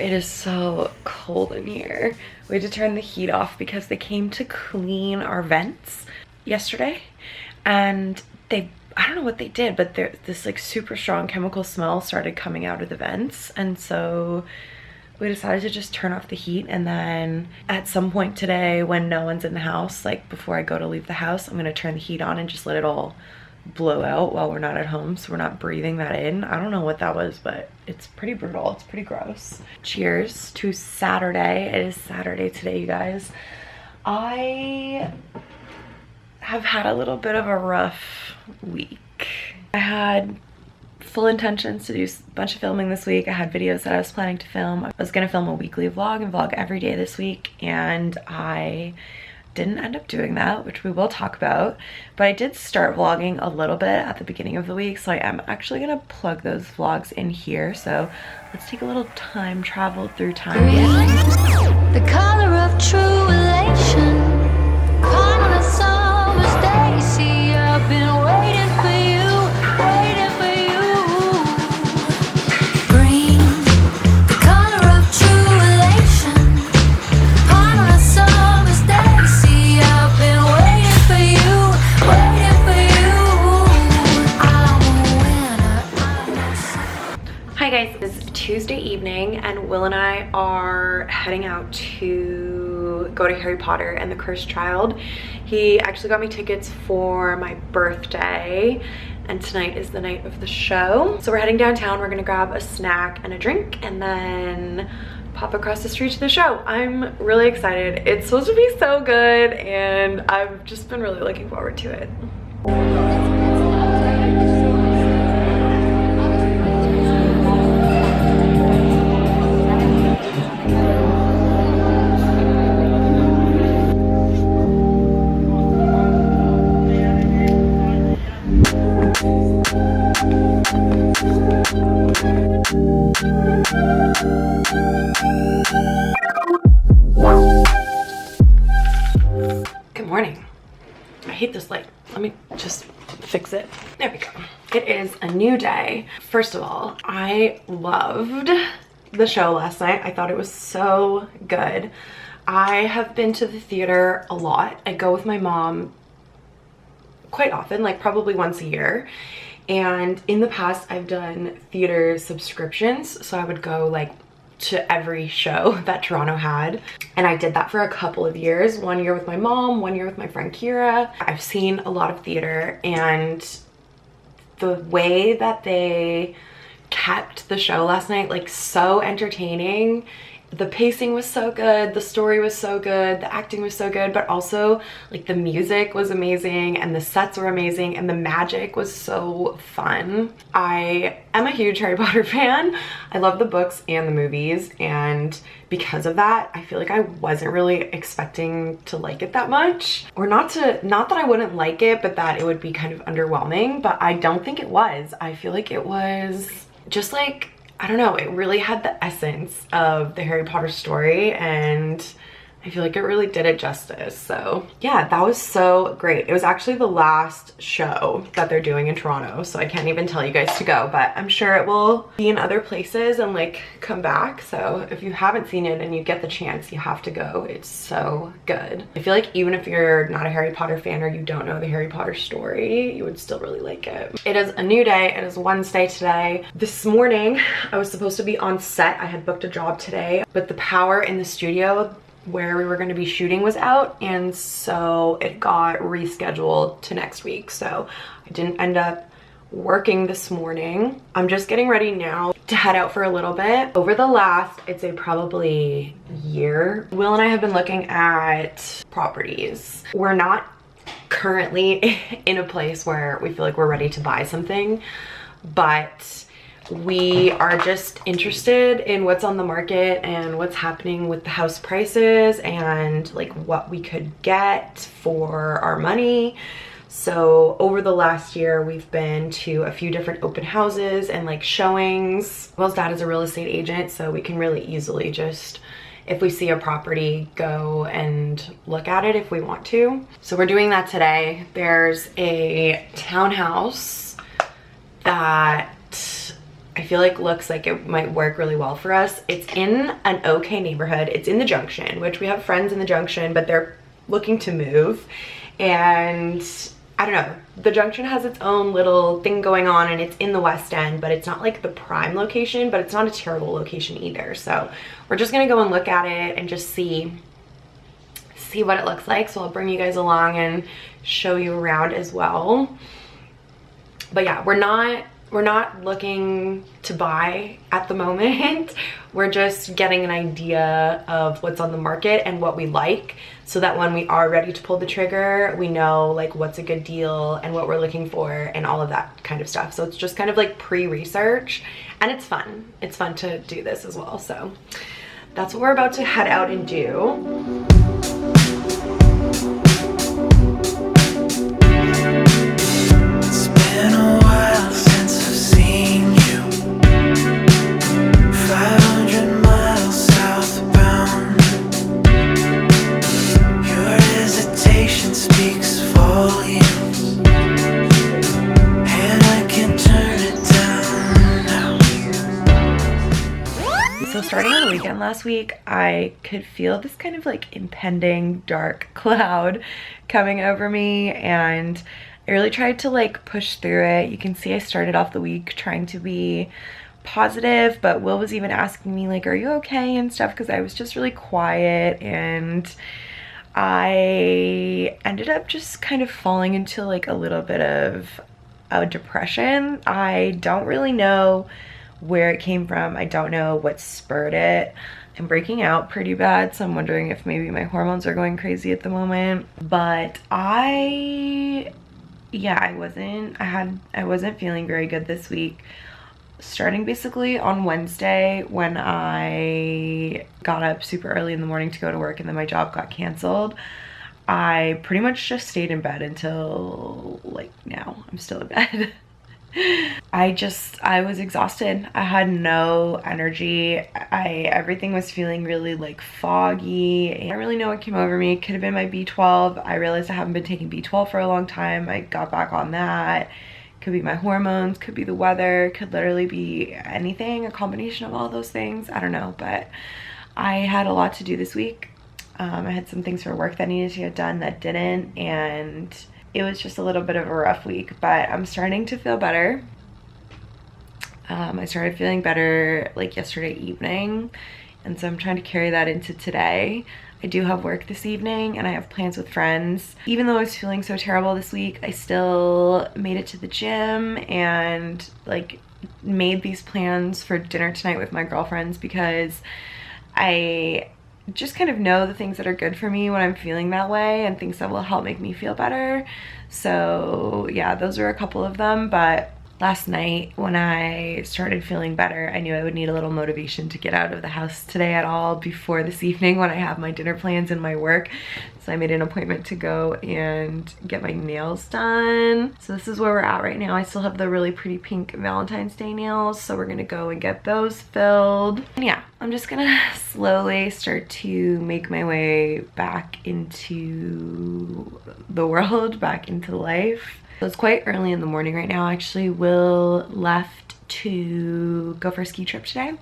it is so cold in here. We had to turn the heat off because they came to clean our vents yesterday, and I don't know what they did, but this like super strong chemical smell started coming out of the vents, and so we decided to just turn off the heat. And then at some point today, when no one's in the house, like before I go to leave the house, I'm gonna turn the heat on and just let it all blow out while we're not at home, so we're not breathing that in. I don't know what that was, but it's pretty brutal. It's pretty gross. Cheers to Saturday. It is Saturday today, you guys. I have had a little bit of a rough week. I had full intentions to do a bunch of filming this week. I had videos that I was planning to film. I was gonna film a weekly vlog and vlog every day this week, and I didn't end up doing that, which we will talk about. But I did start vlogging a little bit at the beginning of the week, so I am actually gonna plug those vlogs in here. So let's take a little time travel through time. The color of true elation. On a summer's day, see, I've been waiting for you, waiting for you. Green, the color of true elation. On a summer's day, see, I've been waiting for you, waiting for you. I'm a winner. Hi guys, it's Tuesday evening and Will and I are heading out to go to Harry Potter and the Cursed Child. He actually got me tickets for my birthday, and tonight is the night of the show. So we're heading downtown. We're gonna grab a snack and a drink and then pop across the street to the show. I'm really excited. It's supposed to be so good and I've just been really looking forward to it. Good morning. I hate this light. Let me just fix it. There we go. It is a new day. First of all, I loved the show last night. I thought it was so good. I have been to the theater a lot. I go with my mom quite often, like probably once a year. And in the past, I've done theater subscriptions. So I would go like to every show that Toronto had, and I did that for a couple of years. 1 year with my mom, 1 year with my friend Kira. I've seen a lot of theater, and the way that they kept the show last night like so entertaining. The pacing was so good, the story was so good, the acting was so good, but also like the music was amazing and the sets were amazing and the magic was so fun. I am a huge Harry Potter fan. I love the books and the movies, and because of that, I feel like I wasn't really expecting to like it that much. Or not that I wouldn't like it, but that it would be kind of underwhelming, but I don't think it was. I feel like it was just like, I don't know, it really had the essence of the Harry Potter story, and I feel like it really did it justice. So yeah, that was so great. It was actually the last show that they're doing in Toronto, so I can't even tell you guys to go, but I'm sure it will be in other places and like come back. So if you haven't seen it and you get the chance, you have to go. It's so good. I feel like even if you're not a Harry Potter fan or you don't know the Harry Potter story, you would still really like it. It is a new day. It is Wednesday today. This morning, I was supposed to be on set. I had booked a job today, but the power in the studio where we were going to be shooting was out, and so it got rescheduled to next week. So I didn't end up working this morning. I'm just getting ready now to head out for a little bit. Over the last, I'd say probably year, Will and I have been looking at properties. We're not currently in a place where we feel like we're ready to buy something, but we are just interested in what's on the market and what's happening with the house prices and like what we could get for our money. So over the last year, we've been to a few different open houses and like showings. Will's dad is a real estate agent, so we can really easily just, if we see a property, go and look at it if we want to. So we're doing that today. There's a townhouse that I feel like looks like it might work really well for us. It's in an okay neighborhood. It's in the Junction, which we have friends in the Junction, but they're looking to move. And I don't know, the Junction has its own little thing going on, and it's in the West End, but it's not like the prime location, but it's not a terrible location either. So we're just gonna go and look at it and just see what it looks like. So I'll bring you guys along and show you around as well. But yeah, we're not looking to buy at the moment. We're just getting an idea of what's on the market and what we like, so that when we are ready to pull the trigger, we know like what's a good deal and what we're looking for and all of that kind of stuff. So it's just kind of like pre-research, and it's fun. It's fun to do this as well. So that's what we're about to head out and do. It's been a while since I've seen you. 500 miles southbound. Your hesitation speaks volumes, and I can turn it down now. So starting on the weekend last week, I could feel this kind of like impending dark cloud coming over me, and I really tried to like push through it. You can see I started off the week trying to be positive, but Will was even asking me like, are you okay and stuff, because I was just really quiet, and I ended up just kind of falling into like a little bit of a depression. I don't really know where it came from. I don't know what spurred it. I'm breaking out pretty bad, so I'm wondering if maybe my hormones are going crazy at the moment. But I wasn't feeling very good this week. Starting basically on Wednesday, when I got up super early in the morning to go to work and then my job got canceled, I pretty much just stayed in bed until like now. I'm still in bed. I was exhausted. I had no energy. Everything was feeling really like foggy. I don't really know what came over me. It could have been my B12. I realized I haven't been taking B12 for a long time. I got back on that. Could be my hormones, could be the weather, could literally be anything, a combination of all those things. I don't know, but I had a lot to do this week. I had some things for work that needed to get done that didn't, and it was just a little bit of a rough week, but I'm starting to feel better. I started feeling better like yesterday evening, and so I'm trying to carry that into today. I do have work this evening and I have plans with friends. Even though I was feeling so terrible this week, I still made it to the gym and like made these plans for dinner tonight with my girlfriends, because I just kind of know the things that are good for me when I'm feeling that way and things that will help make me feel better. So yeah, those are a couple of them. But last night when I started feeling better, I knew I would need a little motivation to get out of the house today at all before this evening when I have my dinner plans and my work. So I made an appointment to go and get my nails done. So this is where we're at right now. I still have the really pretty pink Valentine's Day nails, so we're gonna go and get those filled. And yeah, I'm just gonna slowly start to make my way back into the world, back into life. So it's quite early in the morning right now. Actually, Will left to go for a ski trip today.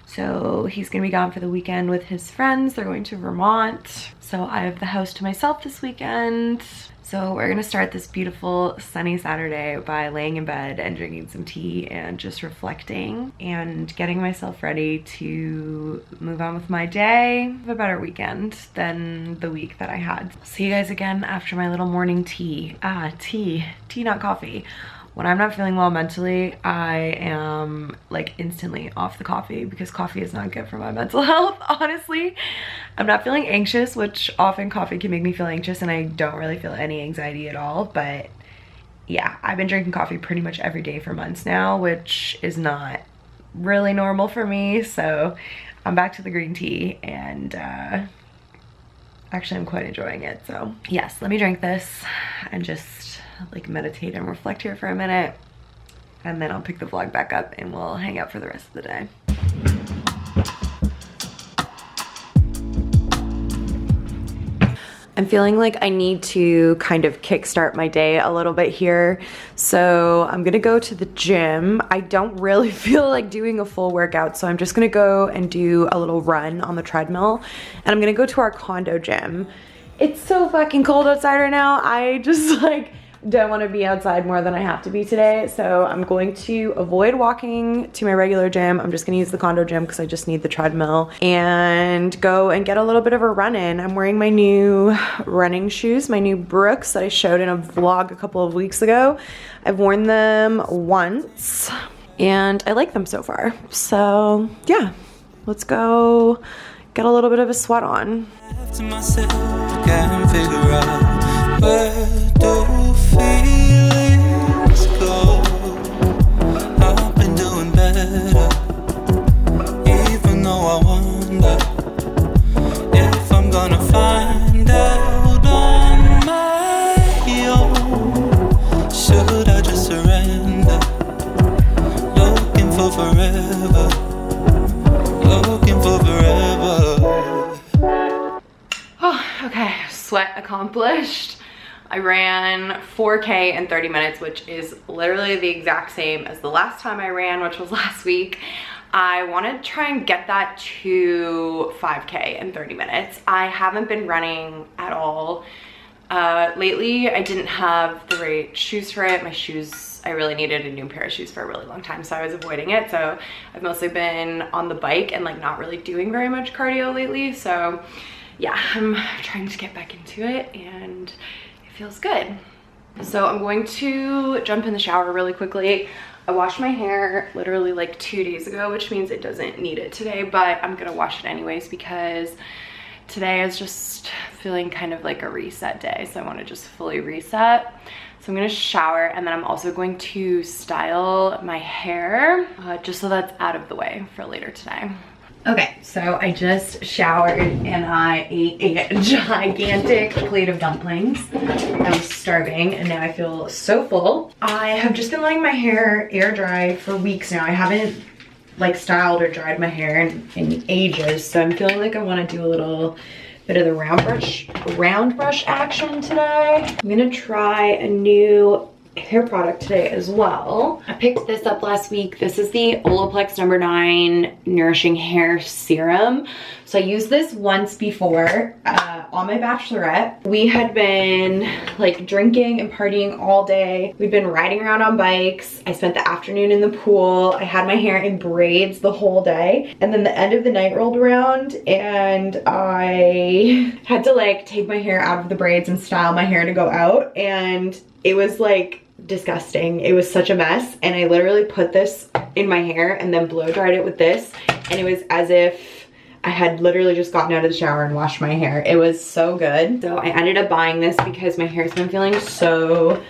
So he's gonna be gone for the weekend with his friends. They're going to Vermont. So I have the house to myself this weekend. So we're gonna start this beautiful sunny Saturday by laying in bed and drinking some tea and just reflecting and getting myself ready to move on with my day. Have a better weekend than the week that I had. See you guys again after my little morning tea. Tea, not coffee. When I'm not feeling well mentally, I am like instantly off the coffee, because coffee is not good for my mental health, honestly. I'm not feeling anxious, which often coffee can make me feel anxious, and I don't really feel any anxiety at all. But yeah, I've been drinking coffee pretty much every day for months now, which is not really normal for me. So I'm back to the green tea, and actually I'm quite enjoying it. So yes, let me drink this and just like meditate and reflect here for a minute, and then I'll pick the vlog back up and we'll hang out for the rest of the day. I'm feeling like I need to kind of kickstart my day a little bit here. So I'm gonna go to the gym. I don't really feel like doing a full workout, so I'm just gonna go and do a little run on the treadmill. And I'm gonna go to our condo gym. It's so fucking cold outside right now. I just like don't want to be outside more than I have to be today, so I'm going to avoid walking to my regular gym. I'm just gonna use the condo gym because I just need the treadmill, and go and get a little bit of a run in. I'm wearing my new running shoes, my new Brooks that I showed in a vlog a couple of weeks ago. I've worn them once and I like them so far. So yeah, let's go get a little bit of a sweat on. To myself, can't figure out where do feelings go. I've been doing better, even though I wonder if I'm gonna find out on my own. Should I just surrender? Looking for forever, looking for forever. Oh, okay, sweat accomplished. I ran 4K in 30 minutes, which is literally the exact same as the last time I ran, which was last week. I want to try and get that to 5K in 30 minutes. I haven't been running at all lately. I didn't have the right shoes for it. My shoes, I really needed a new pair of shoes for a really long time, so I was avoiding it. So I've mostly been on the bike and like not really doing very much cardio lately. So yeah, I'm trying to get back into it and it feels good. So I'm going to jump in the shower really quickly. I washed my hair literally like 2 days ago, which means it doesn't need it today, but I'm gonna wash it anyways because today is just feeling kind of like a reset day. So I wanna just fully reset. So I'm gonna shower, and then I'm also going to style my hair just so that's out of the way for later today. Okay, so I just showered and I ate a gigantic plate of dumplings. I was starving and now I feel so full. I have just been letting my hair air dry for weeks now. I haven't like styled or dried my hair in ages, so I'm feeling like I want to do a little bit of the round brush action today. I'm gonna try a new hair product today as well. I picked this up last week. This is the Olaplex No. 9 Nourishing Hair Serum. So I used this once before on my bachelorette. We had been like drinking and partying all day. We'd been riding around on bikes. I spent the afternoon in the pool. I had my hair in braids the whole day. And then the end of the night rolled around and I had to like take my hair out of the braids and style my hair to go out. And it was like disgusting. It was such a mess, and I literally put this in my hair and then blow dried it with this, and it was as if I had literally just gotten out of the shower and washed my hair. It was so good. So I ended up buying this because my hair's been feeling so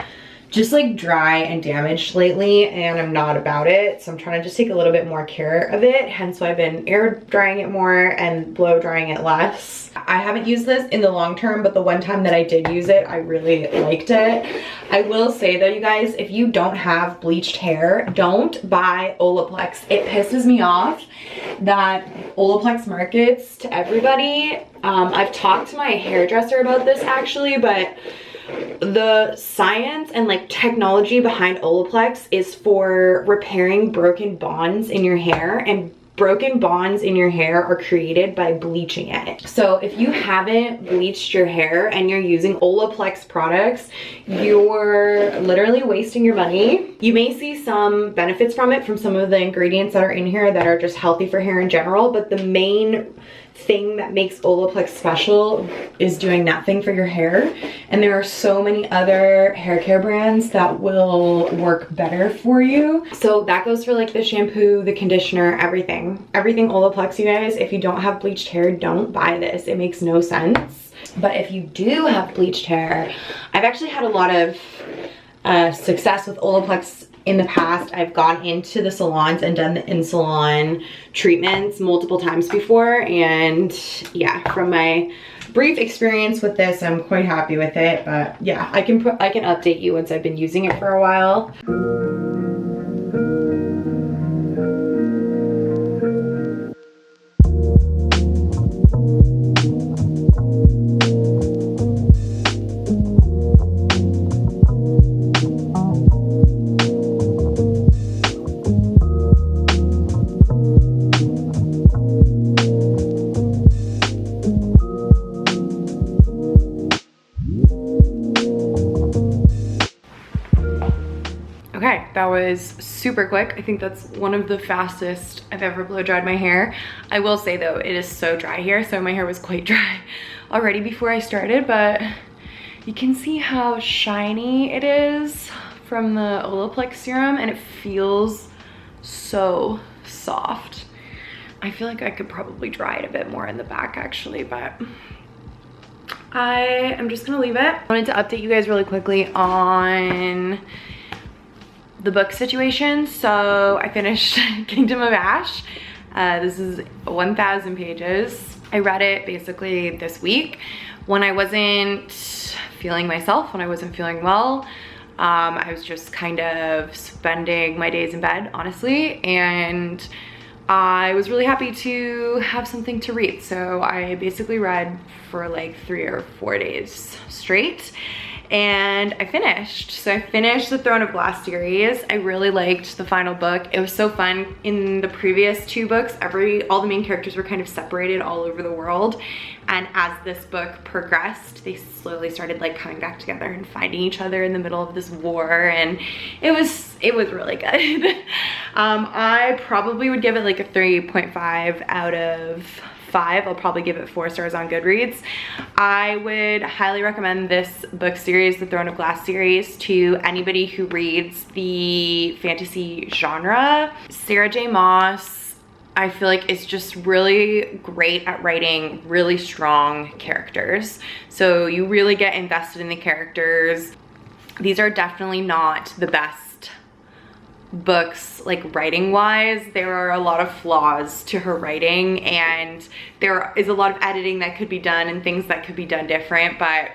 just like dry and damaged lately, and I'm not about it. So I'm trying to just take a little bit more care of it, hence why I've been air drying it more and blow drying it less. I haven't used this in the long term, but the one time that I did use it, I really liked it. I will say though, you guys, if you don't have bleached hair, don't buy Olaplex. It pisses me off that Olaplex markets to everybody. I've talked to my hairdresser about this actually, but the science and like technology behind Olaplex is for repairing broken bonds in your hair, and broken bonds in your hair are created by bleaching it. So if you haven't bleached your hair and you're using Olaplex products, you're literally wasting your money. You may see some benefits from it, from some of the ingredients that are in here that are just healthy for hair in general, but the main thing that makes Olaplex special is doing that thing for your hair. And there are so many other hair care brands that will work better for you. So that goes for like the shampoo, the conditioner, everything Olaplex, you guys. If you don't have bleached hair, don't buy this. It makes no sense. But if you do have bleached hair, I've actually had a lot of success with Olaplex in the past. I've gone into the salons and done the in-salon treatments multiple times before, and yeah, from my brief experience with this, I'm quite happy with it. But yeah, I can update you once I've been using it for a while. super quick. I think that's one of the fastest I've ever blow dried my hair. I will say though, it is so dry here, so my hair was quite dry already before I started, but you can see how shiny it is from the Olaplex serum, and it feels so soft. I feel like I could probably dry it a bit more in the back actually, but I am just gonna leave it. I wanted to update you guys really quickly on the book situation. So I finished Kingdom of Ash. This is 1,000 pages. I read it basically this week when I wasn't feeling myself, when I wasn't feeling well. I was just kind of spending my days in bed, honestly, and I was really happy to have something to read. So I basically read for like 3 or 4 days straight, and I finished. So I finished the Throne of Glass series. I really liked the final book. It was so fun. In the previous 2 books, all the main characters were kind of separated all over the world. And as this book progressed, they slowly started like coming back together and finding each other in the middle of this war. And it was really good. I probably would give it like a 3.5 out of 5. I'll probably give it 4 stars on Goodreads. I would highly recommend this book series, the Throne of Glass series, to anybody who reads the fantasy genre. Sarah J. Maas, I feel like, is just really great at writing really strong characters. So you really get invested in the characters. These are definitely not the best books like writing wise. There are a lot of flaws to her writing, and there is a lot of editing that could be done and things that could be done different, but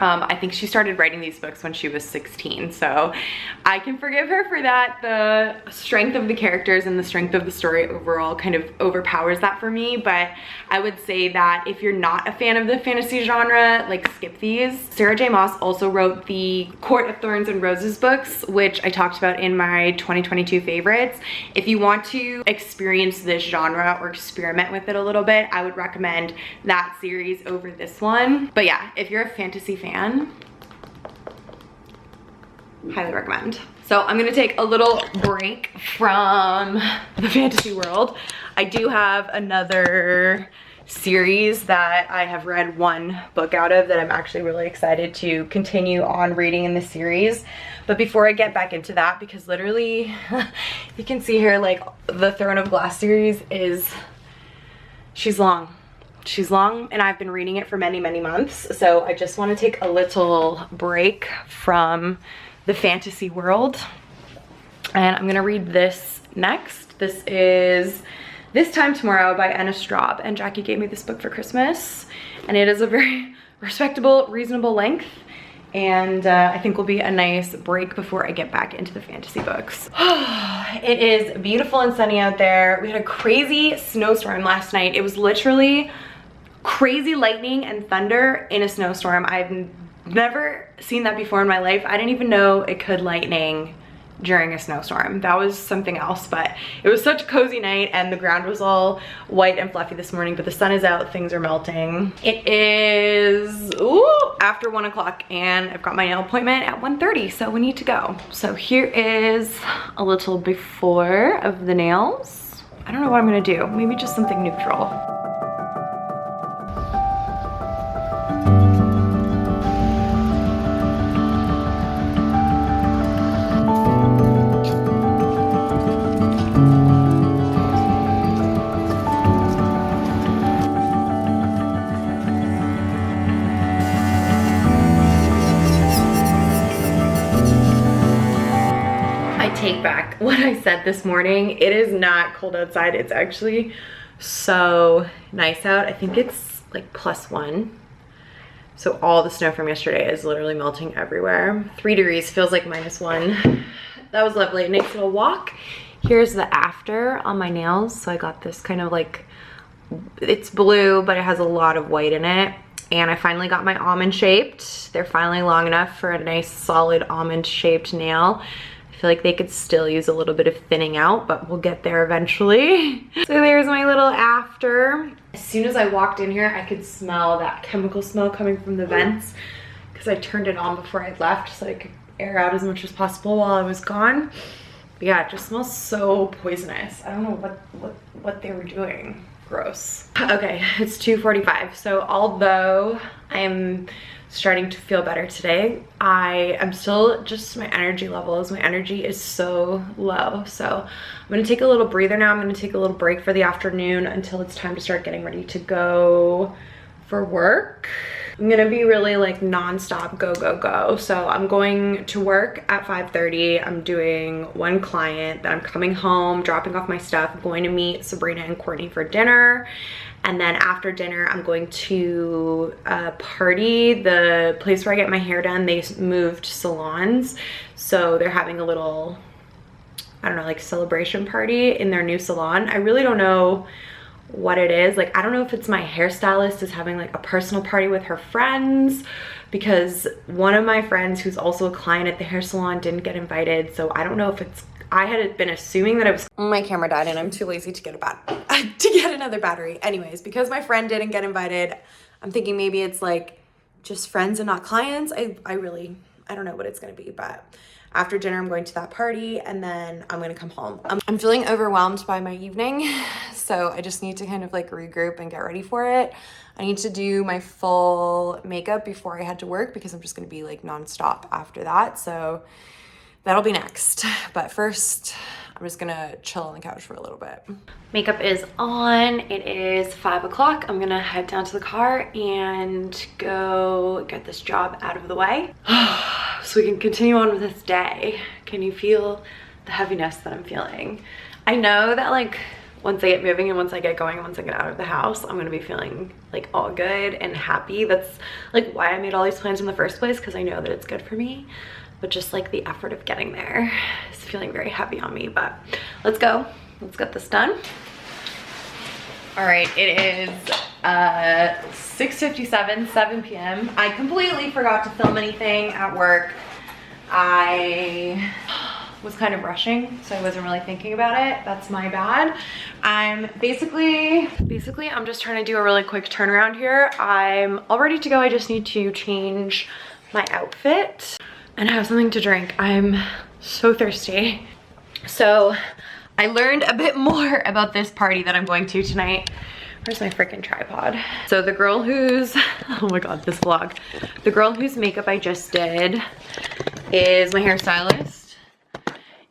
I think she started writing these books when she was 16, so I can forgive her for that. The strength of the characters and the strength of the story overall kind of overpowers that for me, but I would say that if you're not a fan of the fantasy genre, like, skip these. Sarah J. Maas also wrote the Court of Thorns and Roses books, which I talked about in my 2022 favorites. If you want to experience this genre or experiment with it a little bit, I would recommend that series over this one. But yeah, if you're a fantasy fan, highly recommend. So I'm gonna take a little break from the fantasy world. I do have another series that I have read 1 book out of that I'm actually really excited to continue on reading in the series. But before I get back into that, because literally you can see here, like, the Throne of Glass series she's long. She's long, and I've been reading it for many, many months. So I just want to take a little break from the fantasy world. And I'm gonna read this next. This is This Time Tomorrow by Anna Straub. And Jackie gave me this book for Christmas. And it is a very respectable, reasonable length. And I think will be a nice break before I get back into the fantasy books. It is beautiful and sunny out there. We had a crazy snowstorm last night. It was literally crazy lightning and thunder in a snowstorm. I've never seen that before in my life. I didn't even know it could lightning during a snowstorm. That was something else, but it was such a cozy night, and the ground was all white and fluffy this morning, but the sun is out, things are melting. It is after 1 o'clock, and I've got my nail appointment at 1:30, so we need to go. So here is a little before of the nails. I don't know what I'm gonna do. Maybe just something neutral. Take back what I said this morning. It is not cold outside. It's actually so nice out. I think it's like +1. So all the snow from yesterday is literally melting everywhere. 3 degrees feels like -1. That was lovely. A nice little walk. Here's the after on my nails. So I got this kind of like, it's blue, but it has a lot of white in it. And I finally got my almond shaped. They're finally long enough for a nice solid almond shaped nail. I feel like they could still use a little bit of thinning out, but we'll get there eventually. So there's my little after. As soon as I walked in here, I could smell that chemical smell coming from the vents because I turned it on before I left so I could air out as much as possible while I was gone. Yeah, it just smells so poisonous. I don't know what they were doing. Gross. Okay, it's 2:45. So although I am starting to feel better today, I am still just, my energy is so low. So I'm gonna take a little breather now. I'm gonna take a little break for the afternoon until it's time to start getting ready to go for work. I'm gonna be really like non-stop go, go, go. So I'm going to work at 5:30. I'm doing one client, then I'm coming home, dropping off my stuff, going to meet Sabrina and Courtney for dinner. And then after dinner, I'm going to a party. The place where I get my hair done, they moved salons. So they're having a little, I don't know, like celebration party in their new salon. I really don't know what it is. Like, I don't know if it's my hairstylist is having like a personal party with her friends, because one of my friends who's also a client at the hair salon didn't get invited. So I don't know if it's, I had been assuming that it was, my camera died and I'm too lazy to get another battery. Anyways, because my friend didn't get invited, I'm thinking maybe it's like just friends and not clients. I don't know what it's gonna be, but after dinner, I'm going to that party and then I'm gonna come home. I'm feeling overwhelmed by my evening, so I just need to kind of like regroup and get ready for it. I need to do my full makeup before I head to work because I'm just gonna be like nonstop after that. So that'll be next. But first, I'm just gonna chill on the couch for a little bit. Makeup is on. It is 5 o'clock. I'm gonna head down to the car and go get this job out of the way so we can continue on with this day. Can you feel the heaviness that I'm feeling? I know that like once I get moving and once I get going, once I get out of the house, I'm gonna be feeling like all good and happy. That's like why I made all these plans in the first place, because I know that it's good for me. But just like the effort of getting there is feeling very heavy on me. But let's go. Let's get this done. All right, it is 6:57, 7 p.m. I completely forgot to film anything at work. I was kind of rushing, so I wasn't really thinking about it. That's my bad. I'm basically I'm just trying to do a really quick turnaround here. I'm all ready to go. I just need to change my outfit and have something to drink. I'm so thirsty. So I learned a bit more about this party that I'm going to tonight. Where's my freaking tripod? So the girl who's, oh my God, this vlog. The girl whose makeup I just did is my hairstylist.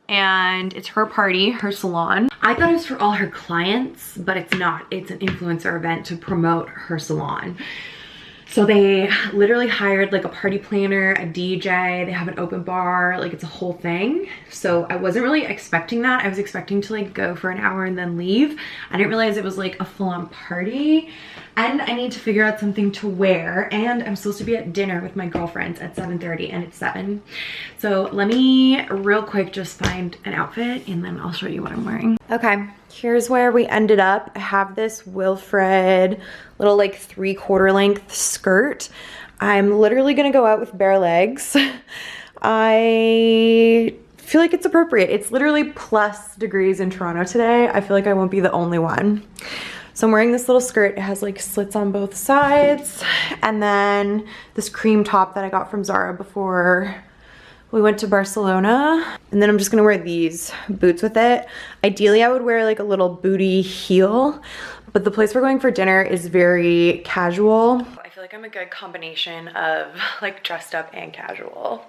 And it's her party, her salon. I thought it was for all her clients, but it's not. It's an influencer event to promote her salon. So they literally hired like a party planner, a DJ, they have an open bar, like it's a whole thing. So I wasn't really expecting that. I was expecting to like go for an hour and then leave. I didn't realize it was like a full-on party. And I need to figure out something to wear. And I'm supposed to be at dinner with my girlfriends at 7:30 and it's 7. So let me real quick just find an outfit and then I'll show you what I'm wearing. Okay, here's where we ended up. I have this Wilfred little like 3/4 length skirt. I'm literally gonna go out with bare legs. I feel like it's appropriate. It's literally plus degrees in Toronto today. I feel like I won't be the only one. So I'm wearing this little skirt. It has like slits on both sides. And then this cream top that I got from Zara before we went to Barcelona. And then I'm just gonna wear these boots with it. Ideally, I would wear like a little booty heel, but the place we're going for dinner is very casual. I feel like I'm a good combination of like dressed up and casual.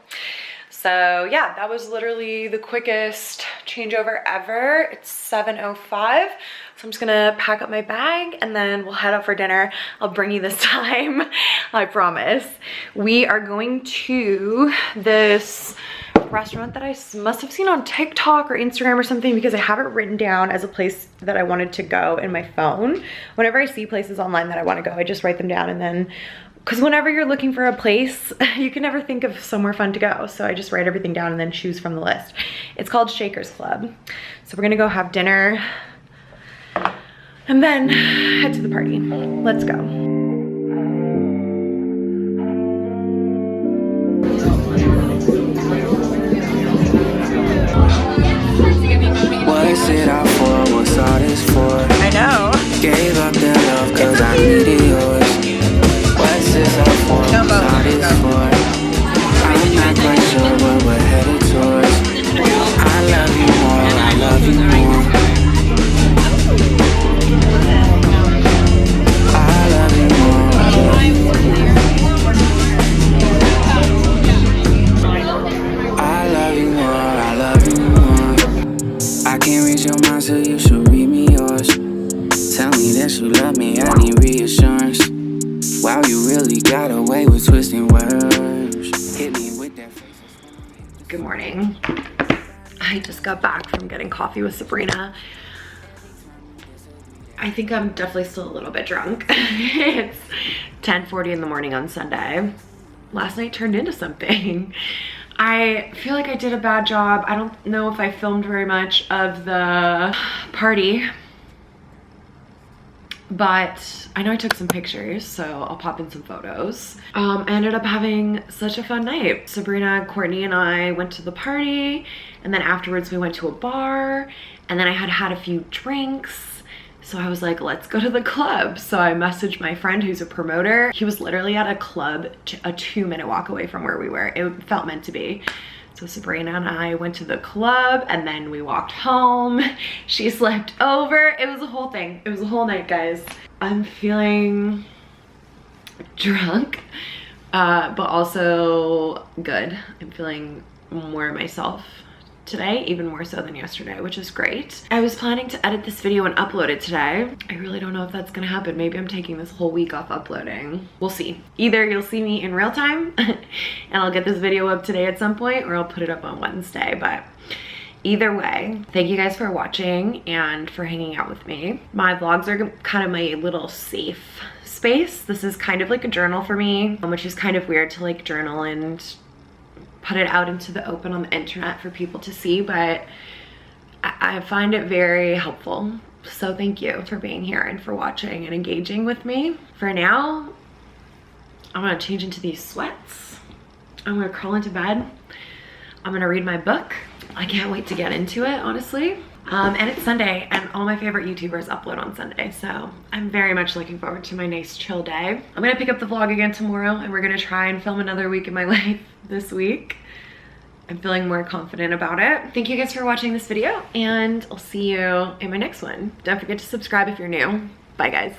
So yeah, that was literally the quickest changeover ever. It's 7:05. So I'm just gonna pack up my bag and then we'll head out for dinner. I'll bring you this time, I promise. We are going to this restaurant that I must have seen on TikTok or Instagram or something, because I have it written down as a place that I wanted to go in my phone. Whenever I see places online that I wanna go, I just write them down, and then, because whenever you're looking for a place, you can never think of somewhere fun to go. So I just write everything down and then choose from the list. It's called Shakers Club. So we're gonna go have dinner and then head to the party. Let's go. What's it out for? What's all this for? I know. Gave up the love cause I needed yours. What's this up for? What's all this for? I'm not quite sure what we're headed towards. I love you more you should read me yours. Tell me that you love me, I need reassurance. Wow, you really got away with twisting words. Hit me with that face. Good morning. I just got back from getting coffee with Sabrina. I think I'm definitely still a little bit drunk. It's 10:40 in the morning on Sunday. Last night turned into something. I feel like I did a bad job. I don't know if I filmed very much of the party, but I know I took some pictures, so I'll pop in some photos. I ended up having such a fun night. Sabrina, Courtney, and I went to the party, and then afterwards we went to a bar, and then I had had a few drinks. So I was like, let's go to the club. So I messaged my friend who's a promoter. He was literally at a club a 2-minute walk away from where we were. It felt meant to be. So Sabrina and I went to the club and then we walked home. She slept over. It was a whole thing. It was a whole night, guys. I'm feeling drunk, but also good. I'm feeling more myself today, even more so than yesterday, which is great. I was planning to edit this video and upload it today. I really don't know if that's gonna happen. Maybe I'm taking this whole week off uploading. We'll see. Either you'll see me in real time and I'll get this video up today at some point, or I'll put it up on Wednesday. But either way, thank you guys for watching and for hanging out with me. My vlogs are kind of my little safe space. This is kind of like a journal for me, which is kind of weird to like journal and put it out into the open on the internet for people to see, but I find it very helpful. So thank you for being here and for watching and engaging with me. For now, I'm gonna change into these sweats. I'm gonna crawl into bed. I'm gonna read my book. I can't wait to get into it, honestly. And it's Sunday, and all my favorite YouTubers upload on Sunday, so I'm very much looking forward to my nice chill day. I'm gonna pick up the vlog again tomorrow, and we're gonna try and film another week in my life this week. I'm feeling more confident about it. Thank you guys for watching this video, and I'll see you in my next one. Don't forget to subscribe if you're new. Bye, guys.